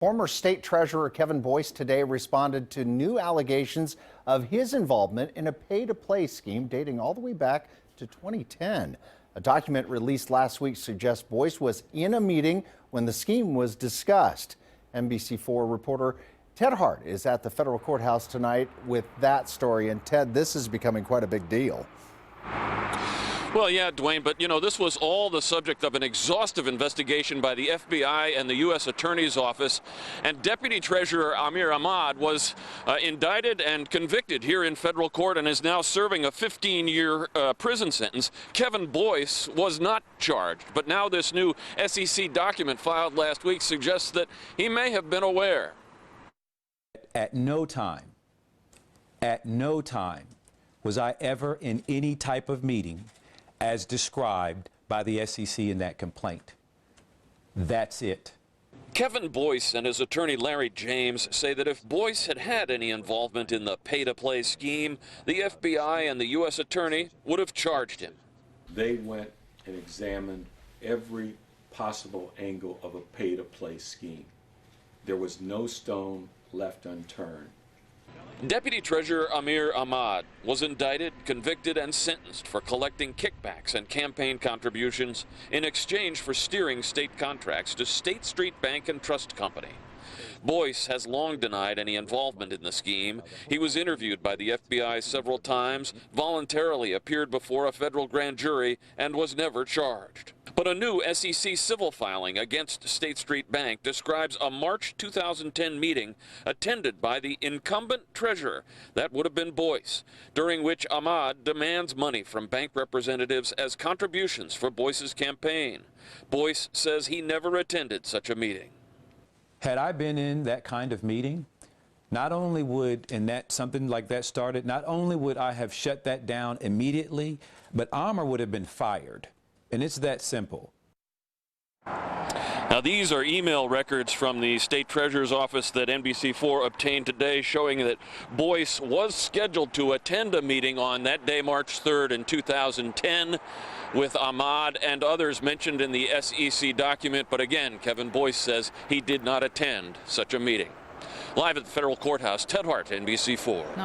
Former state treasurer Kevin Boyce today responded to new allegations of his involvement in a pay-to-play scheme dating all the way back to 2010. A document released last week suggests Boyce was in a meeting when the scheme was discussed. NBC4 reporter Ted Hart is at the federal courthouse tonight with that story. And Ted, this is becoming quite a big deal. Well, yeah, Dwayne, but this was all the subject of an exhaustive investigation by the FBI and the U.S. Attorney's Office. And Deputy Treasurer Amir Ahmad was indicted and convicted here in federal court and is now serving a 15-year prison sentence. Kevin Boyce was not charged, but now this new SEC document filed last week suggests that he may have been aware. At no time was I ever in any type of meeting as described by the SEC in that complaint. That's it. Kevin Boyce and his attorney Larry James say that if Boyce had had any involvement in the pay-to-play scheme, the FBI and the U.S. attorney would have charged him. They went and examined every possible angle of a pay-to-play scheme. There was no stone left unturned. Deputy Treasurer Amir Ahmad was indicted, convicted, and sentenced for collecting kickbacks and campaign contributions in exchange for steering state contracts to State Street Bank and Trust Company. Boyce has long denied any involvement in the scheme. He was interviewed by the FBI several times, voluntarily appeared before a federal grand jury, and was never charged. But a new SEC civil filing against State Street Bank describes a March 2010 meeting attended by the incumbent treasurer, that would have been Boyce, during which Ahmad demands money from bank representatives as contributions for Boyce's campaign. Boyce says he never attended such a meeting. Had I been in that kind of meeting, not only would, something like that started, not only would I have shut that down immediately, but Amir would have been fired. And it's that simple. Now, these are email records from the state treasurer's office that NBC4 obtained today, showing that Boyce was scheduled to attend a meeting on that day, March 3rd in 2010, with Ahmad and others mentioned in the SEC document. But again, Kevin Boyce says he did not attend such a meeting. Live at the federal courthouse, Ted Hart, NBC4.